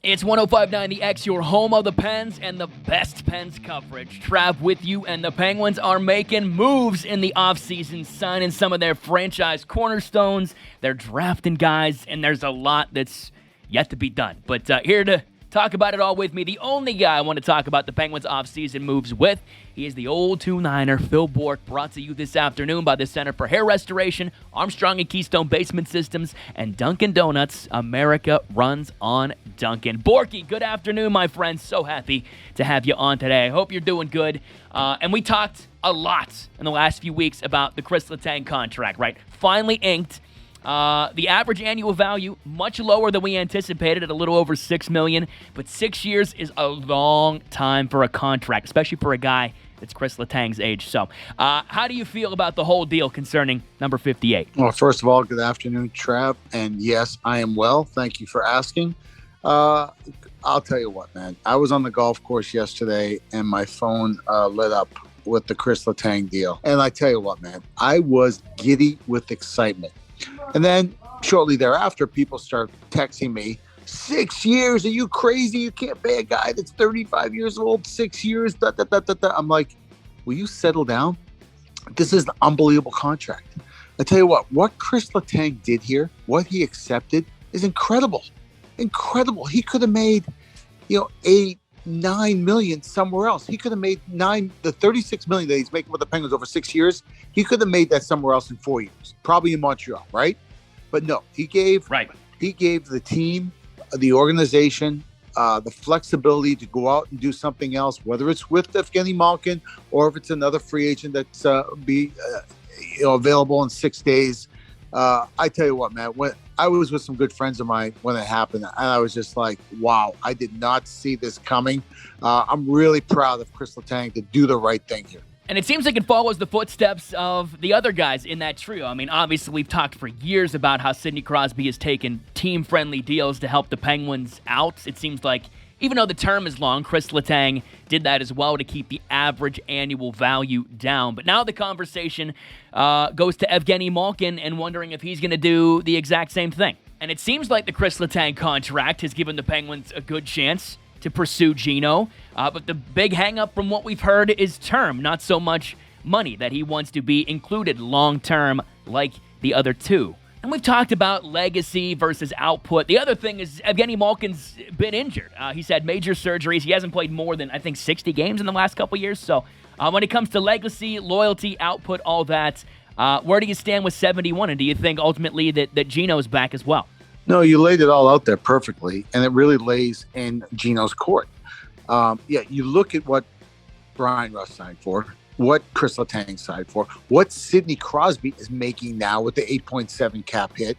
It's 105.9 The X, your home of the Pens and the best Pens coverage. Trav with you, and the Penguins are making moves in the offseason, signing some of their franchise cornerstones. They're drafting guys, and there's a lot that's yet to be done. But here to talk about it all with me, the only guy I want to talk about the Penguins offseason moves with, he is the old 2-9er, Phil Bourque, brought to you this afternoon by the Center for Hair Restoration, Armstrong & Keystone Basement Systems, and Dunkin' Donuts. America runs on Dunkin'. Bourque, good afternoon, my friend. So happy to have you on today. I hope you're doing good. And we talked a lot in the last few weeks about the Chris Letang contract, right? Finally inked. The average annual value, much lower than we anticipated at a little over $6 million, but 6 years is a long time for a contract, especially for a guy that's Chris Letang's age. So, how do you feel about the whole deal concerning number 58? Well, first of all, good afternoon, Trav. And yes, I am well. Thank you for asking. I'll tell you what, man. I was on the golf course yesterday, and my phone lit up with the Chris Letang deal. And I tell you what, man, I was giddy with excitement. And then shortly thereafter, people start texting me, 6 years? Are you crazy? You can't pay a guy that's 35 years old, 6 years. Da, da, da, da, da. I'm like, will you settle down? This is an unbelievable contract. I tell you what Chris Letang did here, what he accepted is incredible. Incredible. He could have made, 8-9 million somewhere else. He could have made the 36 million that he's making with the Penguins over 6 years. He could have made that somewhere else in 4 years, probably in Montreal, right? But no, he gave the team, the organization, the flexibility to go out and do something else, whether it's with Evgeny Malkin or if it's another free agent that's available in 6 days. I tell you what, man, when I was with some good friends of mine when it happened, and I was just like, wow, I did not see this coming. I'm really proud of Chris Letang to do the right thing here. And it seems like it follows the footsteps of the other guys in that trio. I mean, obviously, we've talked for years about how Sidney Crosby has taken team-friendly deals to help the Penguins out. It seems like, even though the term is long, Chris Letang did that as well to keep the average annual value down. But now the conversation goes to Evgeny Malkin and wondering if he's going to do the exact same thing. And it seems like the Chris Letang contract has given the Penguins a good chance to pursue Gino. But the big hang-up from what we've heard is term, not so much money, that he wants to be included long-term like the other two. And we've talked about legacy versus output. The other thing is Evgeny Malkin's been injured. He's had major surgeries. He hasn't played more than, I think, 60 games in the last couple years. So when it comes to legacy, loyalty, output, all that, where do you stand with 71? And do you think ultimately that Gino's back as well? No, you laid it all out there perfectly, and it really lays in Gino's court. You look at what Brian Russ signed for, what Chris Letang signed for, what Sidney Crosby is making now with the 8.7 cap hit.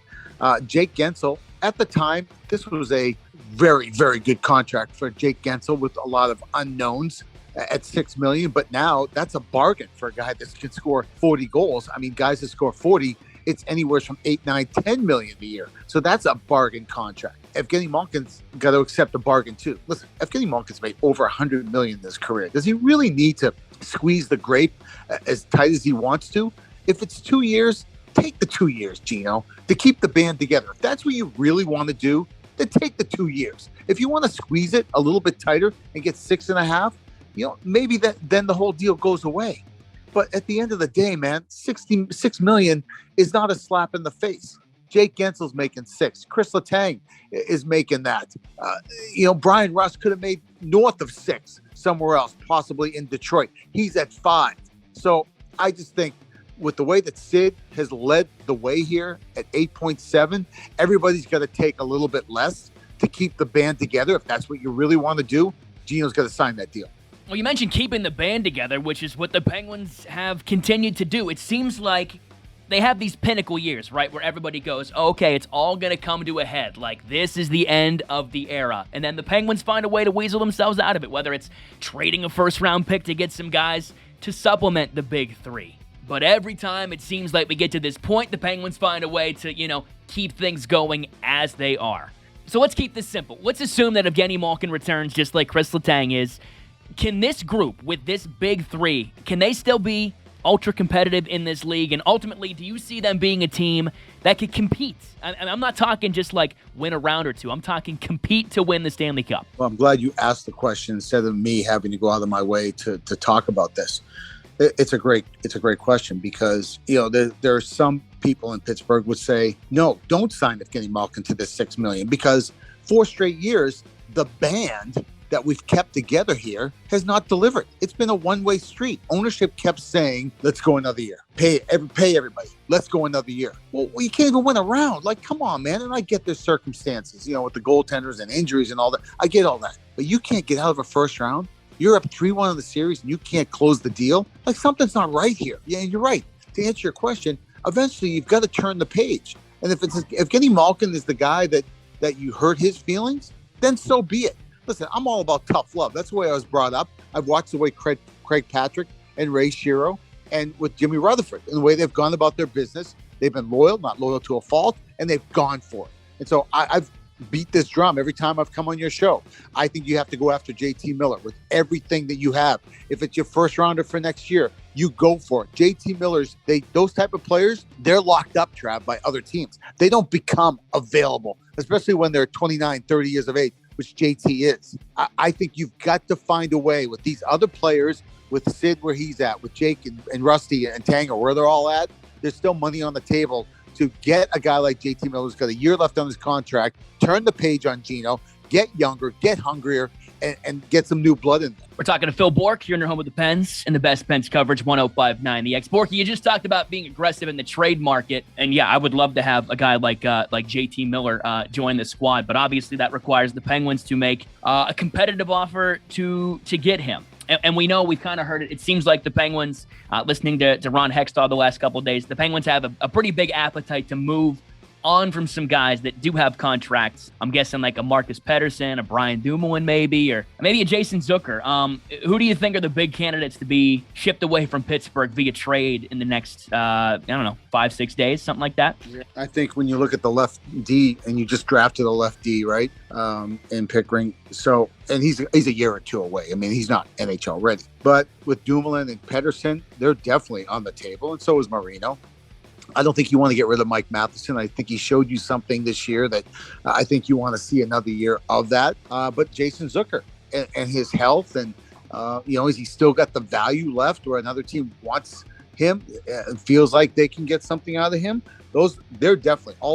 Jake Gensel, at the time, this was a very, very good contract for Jake Gensel with a lot of unknowns at $6 million, but now that's a bargain for a guy that can score 40 goals. I mean, guys that score 40, it's anywhere from 8, 9, 10 million a year. So that's a bargain contract. Evgeny Malkin's got to accept a bargain too. Listen, Evgeny Malkin's made over 100 million in his career. Does he really need to squeeze the grape as tight as he wants to? If it's 2 years, take the 2 years, Gino, to keep the band together. If that's what you really want to do, then take the 2 years. If you want to squeeze it a little bit tighter and get 6.5, maybe then the whole deal goes away. But at the end of the day, man, $66 million is not a slap in the face. Jake Gensel's making 6. Chris Letang is making that. Brian Russ could have made north of 6 somewhere else, possibly in Detroit. He's at 5. So I just think with the way that Sid has led the way here at 8.7, everybody's got to take a little bit less to keep the band together. If that's what you really want to do, Gino's got to sign that deal. Well, you mentioned keeping the band together, which is what the Penguins have continued to do. It seems like they have these pinnacle years, right, where everybody goes, okay, it's all going to come to a head. Like, this is the end of the era. And then the Penguins find a way to weasel themselves out of it, whether it's trading a first-round pick to get some guys to supplement the big three. But every time it seems like we get to this point, the Penguins find a way to, keep things going as they are. So let's keep this simple. Let's assume that Evgeny Malkin returns just like Chris Letang is. Can this group, with this big three, can they still be ultra competitive in this league? And ultimately, do you see them being a team that could compete? I'm not talking just like win a round or two. I'm talking compete to win the Stanley Cup. Well, I'm glad you asked the question instead of me having to go out of my way to talk about this. It's a great question because, there are some people in Pittsburgh would say, no, don't sign Evgeny Malkin to this $6 million, because 4 straight years, the band that we've kept together here has not delivered. It's been a one-way street. Ownership kept saying, let's go another year. Pay everybody. Let's go another year. Well, we can't even win a round. Like, come on, man. And I get their circumstances, with the goaltenders and injuries and all that. I get all that. But you can't get out of a first round. You're up 3-1 in the series and you can't close the deal. Like, something's not right here. Yeah, and you're right. To answer your question, eventually you've got to turn the page. And if Evgeny Malkin is the guy that you hurt his feelings, then so be it. Listen, I'm all about tough love. That's the way I was brought up. I've watched the way Craig Patrick and Ray Shero and with Jimmy Rutherford and the way they've gone about their business. They've been loyal, not loyal to a fault, and they've gone for it. And so I've beat this drum every time I've come on your show. I think you have to go after JT Miller with everything that you have. If it's your first rounder for next year, you go for it. JT Miller's, those type of players, they're locked up, Trav, by other teams. They don't become available, especially when they're 29, 30 years of age, which JT is. I think you've got to find a way with these other players, with Sid where he's at, with Jake and Rusty and Tango, where they're all at. There's still money on the table to get a guy like JT Miller who's got a year left on his contract, turn the page on Gino, get younger, get hungrier, and get some new blood in there. We're talking to Phil Bourque here in your home with the Pens and the best Pens coverage, 105.9 The X. Bourque, you just talked about being aggressive in the trade market, and yeah, I would love to have a guy like JT Miller join the squad, but obviously that requires the Penguins to make a competitive offer to get him. And we know, we've kind of heard it. It seems like the Penguins, listening to Ron Hextall the last couple of days, the Penguins have a pretty big appetite to move on from some guys that do have contracts. I'm guessing like a Marcus Pettersson, a Brian Dumoulin maybe, or maybe a Jason Zucker. Who do you think are the big candidates to be shipped away from Pittsburgh via trade in the next, 5-6 days, something like that? Yeah, I think when you look at the left D, and you just drafted a left D, right, in Pickering. So, and he's a year or two away. I mean, he's not NHL ready. But with Dumoulin and Pettersson, they're definitely on the table, and so is Marino. I don't think you want to get rid of Mike Matheson. I think he showed you something this year that I think you want to see another year of that. But Jason Zucker and his health and, is he still got the value left where another team wants him and feels like they can get something out of him? All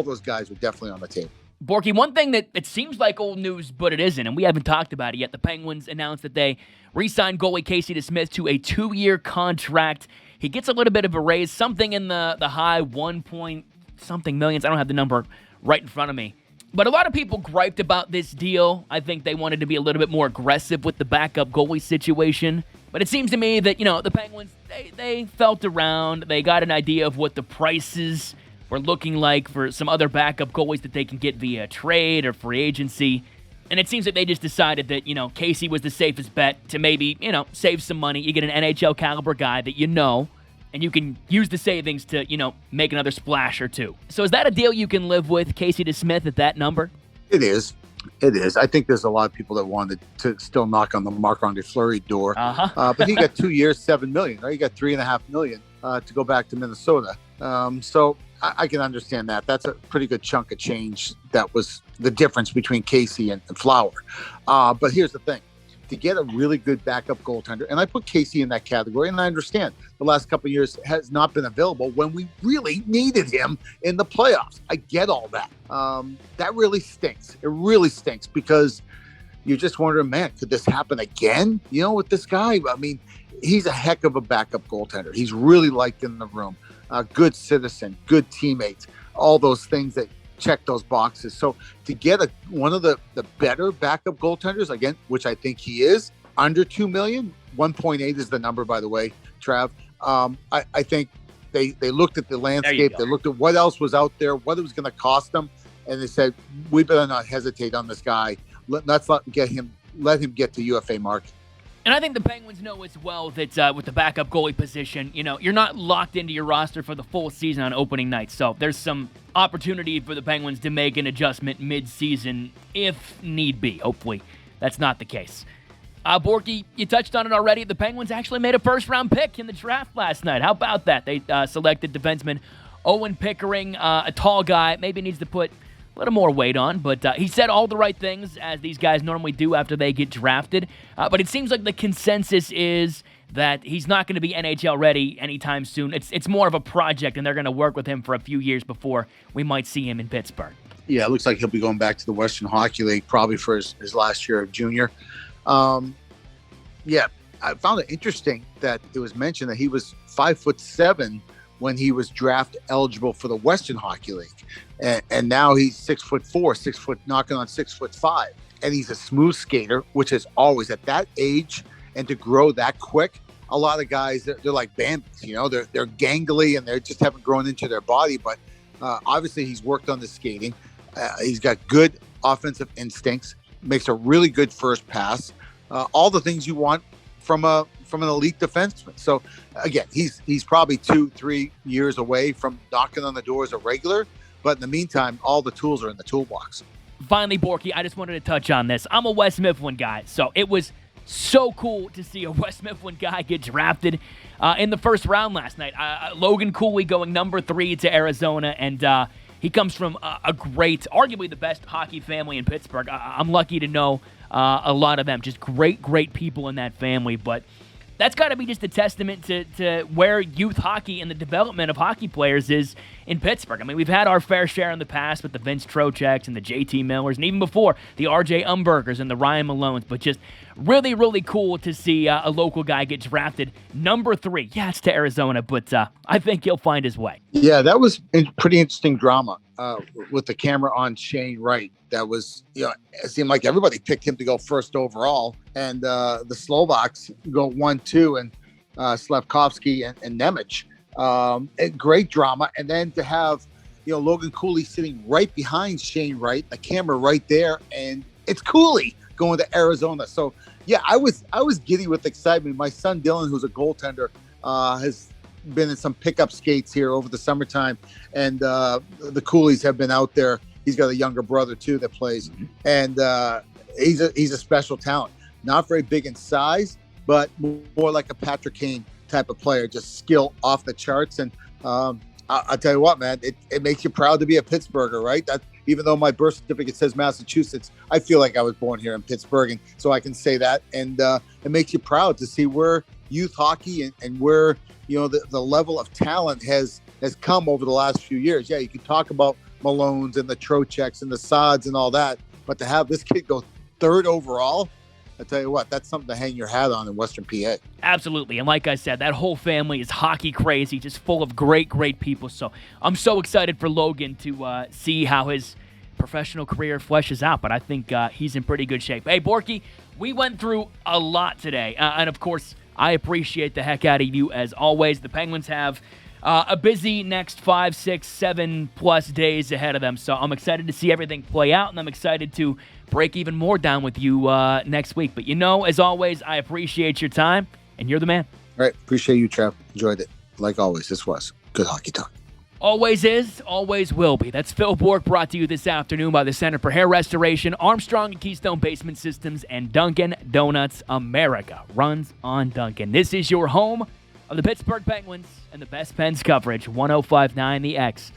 those guys are definitely on the table. Bourque, one thing that it seems like old news, but it isn't, and we haven't talked about it yet. The Penguins announced that they re-signed goalie Casey DeSmith to a 2-year contract. He gets a little bit of a raise, something in the high 1-point-something millions. I don't have the number right in front of me. But a lot of people griped about this deal. I think they wanted to be a little bit more aggressive with the backup goalie situation. But it seems to me that, the Penguins, they felt around. They got an idea of what the prices were looking like for some other backup goalies that they can get via trade or free agency. And it seems like they just decided that, Casey was the safest bet to maybe, save some money. You get an NHL caliber guy that and you can use the savings to, make another splash or two. So is that a deal you can live with, Casey DeSmith, at that number? It is. I think there's a lot of people that wanted to still knock on the Marc-Andre Fleury door. But he got 2 years, $7 million, right? He got $3.5 million to go back to Minnesota. So I can understand that. That's a pretty good chunk of change. That was the difference between Casey and Flower. But here's the thing. To get a really good backup goaltender, and I put Casey in that category, and I understand the last couple of years has not been available when we really needed him in the playoffs. I get all that. That really stinks. It really stinks because you're just wondering, man, could this happen again? With this guy? I mean, he's a heck of a backup goaltender. He's really liked in the room. Good citizen, good teammates, all those things that check those boxes. So to get one of the better backup goaltenders, again, which I think he is, under $2 million, 1.8 is the number, by the way, Trav. I think they looked at the landscape. They looked at what else was out there, what it was going to cost them. And they said, we better not hesitate on this guy. Let's let him get to UFA market. And I think the Penguins know as well that with the backup goalie position, you're not locked into your roster for the full season on opening night. So there's some opportunity for the Penguins to make an adjustment mid-season if need be. Hopefully that's not the case. Bourque, you touched on it already. The Penguins actually made a first-round pick in the draft last night. How about that? They selected defenseman Owen Pickering, a tall guy, maybe needs to put a little more weight on, but he said all the right things, as these guys normally do after they get drafted. But it seems like the consensus is that he's not going to be NHL ready anytime soon. It's more of a project, and they're going to work with him for a few years before we might see him in Pittsburgh. Yeah, it looks like he'll be going back to the Western Hockey League probably for his last year of junior. Yeah, I found it interesting that it was mentioned that he was 5'7" when he was draft eligible for the Western Hockey League, and now he's 6'4", knocking on 6'5", and he's a smooth skater, which is always at that age, and to grow that quick. A lot of guys, they're like bandits, they're gangly and they just haven't grown into their body. But obviously, he's worked on the skating. He's got good offensive instincts. Makes a really good first pass. All the things you want from an elite defenseman. So again, he's probably 2-3 years away from knocking on the doors a regular. But in the meantime, all the tools are in the toolbox. Finally, Bourque, I just wanted to touch on this. I'm a West Mifflin guy, so it was so cool to see a West Mifflin guy get drafted in the first round last night. Logan Cooley going number 3 to Arizona, and he comes from a great, arguably the best hockey family in Pittsburgh. I'm lucky to know a lot of them, just great people in that family. But that's got to be just a testament to where youth hockey and the development of hockey players is in Pittsburgh. I mean, we've had our fair share in the past with the Vince Trocheks and the JT Millers, and even before, the RJ Umbergers and the Ryan Malones, but just really cool to see a local guy get drafted number 3. Yeah, it's to Arizona, but I think he'll find his way. Yeah, that was a pretty interesting drama with the camera on Shane Wright. That was, it seemed like everybody picked him to go first overall, and the Slovaks go 1-2, and Slavkovsky and Nemec. Great drama. And then to have, Logan Cooley sitting right behind Shane Wright, the camera right there, and it's Cooley going to Arizona. So yeah, I was giddy with excitement. My son Dylan, who's a goaltender, has been in some pickup skates here over the summertime, and the Cooleys have been out there. He's got a younger brother too that plays, and he's a special talent. Not very big in size, but more like a Patrick Kane type of player, just skill off the charts. And I'll tell you what, man, it makes you proud to be a Pittsburgher, right? That even though my birth certificate says Massachusetts, I feel like I was born here in Pittsburgh, and so I can say that. And it makes you proud to see where youth hockey and where the level of talent has come over the last few years. Yeah, you can talk about Malones and the Trocheks and the Sods and all that, but to have this kid go 3rd overall, I tell you what, that's something to hang your hat on in Western PA. Absolutely. And like I said, that whole family is hockey crazy, just full of great people. So I'm so excited for Logan to see how his professional career fleshes out. But I think he's in pretty good shape. Hey, Bourque, we went through a lot today. And of course, I appreciate the heck out of you as always. The Penguins have a busy next 5, 6, 7+ days ahead of them. So I'm excited to see everything play out, and I'm excited to break even more down with you next week. But as always, I appreciate your time, and you're the man. All right. Appreciate you, Trev. Enjoyed it. Like always, this was good hockey talk. Always is, always will be. That's Phil Bourque, brought to you this afternoon by the Center for Hair Restoration, Armstrong and Keystone Basement Systems, and Dunkin' Donuts. America runs on Dunkin'. This is your home of the Pittsburgh Penguins and the best Pens coverage, 105.9 The X.